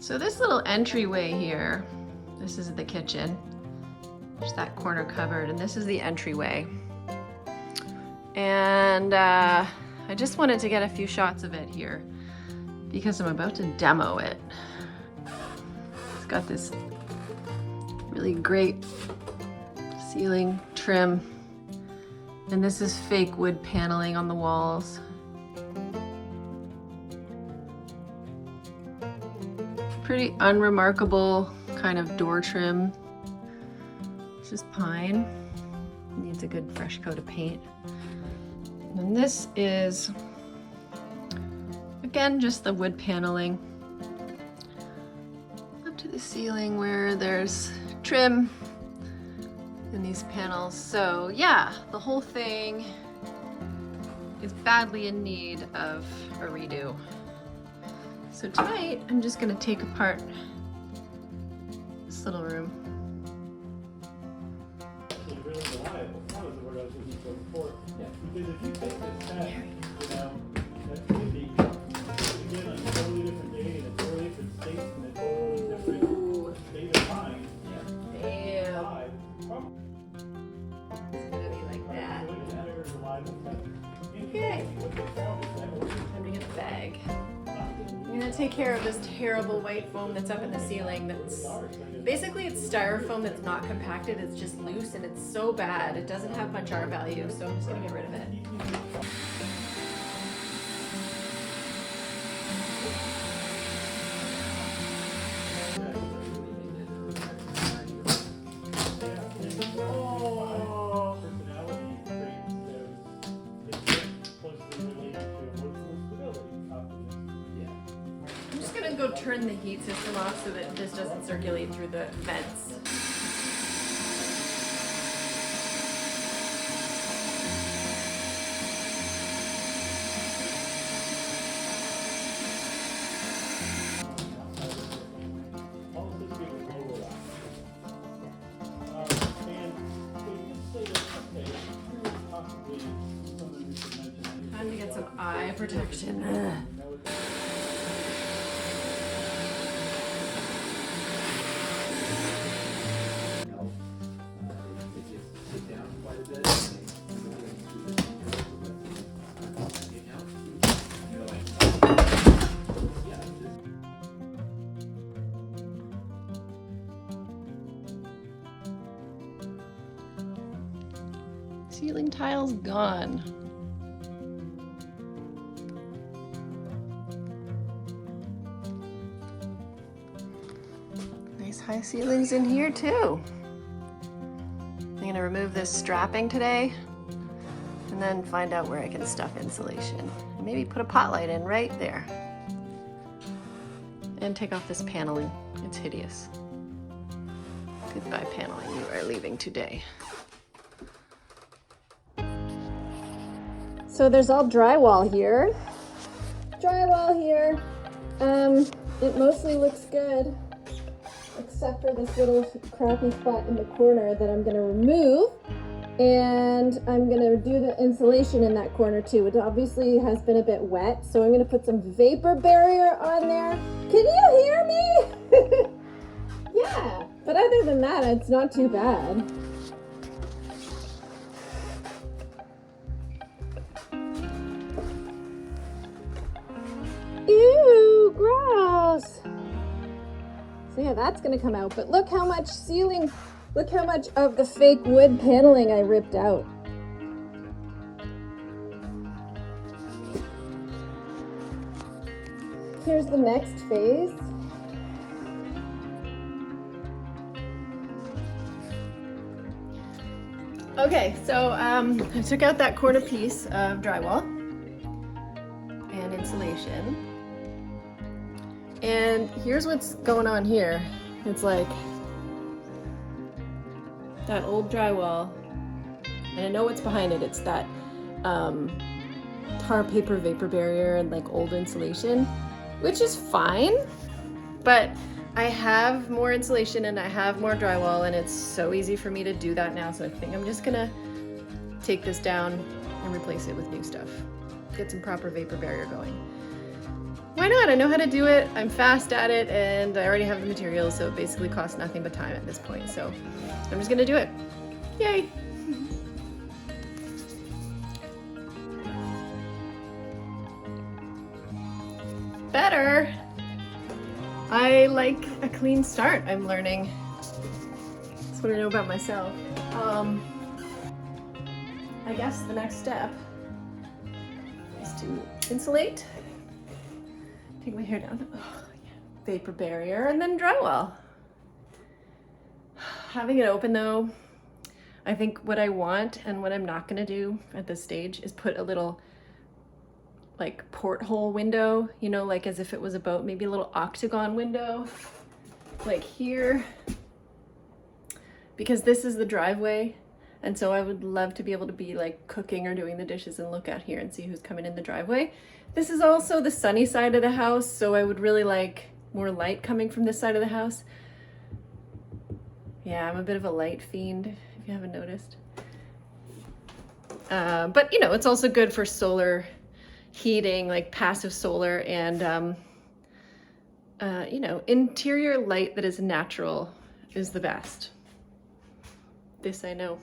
So this little entryway here, this is the kitchen. There's that corner cupboard, and this is the entryway. And I just wanted to get a few shots of it here because I'm about to demo it. It's got this really great ceiling trim, and this is fake wood paneling on the walls. Pretty unremarkable kind of door trim. It's just pine. Needs a good fresh coat of paint. And this is, again, just the wood paneling up to the ceiling where there's trim in these panels. So yeah, the whole thing is badly in need of a redo. So tonight, I'm just gonna take apart this little room. Because if you take this test, you know, that could be, again, on a totally different day, in a totally different state, in a totally different state of mind. Damn. It's gonna be like that. Okay. Time to get a bag. I'm gonna take care of this terrible white foam that's up in the ceiling. That's basically, it's styrofoam that's not compacted. It's just loose, and it's so bad. It doesn't have much R value, so I'm just gonna get rid of it. Go turn the heat system off so that this doesn't circulate through the vents. Time to get some eye protection. Ugh. Ceiling tiles gone. Nice high ceilings in here too. I'm gonna remove this strapping today and then find out where I can stuff insulation. Maybe put a pot light in right there. And take off this paneling. It's hideous. Goodbye paneling, you are leaving today. So there's all drywall here. Drywall here. It mostly looks good, except for this little crappy spot in the corner that I'm gonna remove. And I'm gonna do the insulation in that corner too. It obviously has been a bit wet, so I'm gonna put some vapor barrier on there. Can you hear me? Yeah, but other than that, it's not too bad. Ew, gross. So yeah, that's gonna come out, but look how much ceiling, look how much of the fake wood paneling I ripped out. Here's the next phase. Okay, so I took out that corner piece of drywall and insulation. And here's what's going on here. It's like that old drywall, and I know what's behind it. It's that tar paper vapor barrier and like old insulation, which is fine, but I have more insulation and I have more drywall, and it's so easy for me to do that now. So I think I'm just gonna take this down and replace it with new stuff. Get some proper vapor barrier going. When why not? I know how to do it, I'm fast at it, and I already have the materials, so it basically costs nothing but time at this point. So I'm just gonna do it. Yay! Better! I like a clean start, I'm learning. That's what I know about myself. I guess the next step is to insulate. Take my hair down. Oh, yeah. Vapor barrier and then drywall. Having it open though, I think what I want and what I'm not gonna do at this stage is put a little like porthole window, you know, like as if it was a boat, maybe a little octagon window, like here, because this is the driveway. And so I would love to be able to be like cooking or doing the dishes and look out here and see who's coming in the driveway. This is also the sunny side of the house, so I would really like more light coming from this side of the house. Yeah, I'm a bit of a light fiend, if you haven't noticed. But you know, it's also good for solar heating, like passive solar, and you know, interior light that is natural is the best. This I know.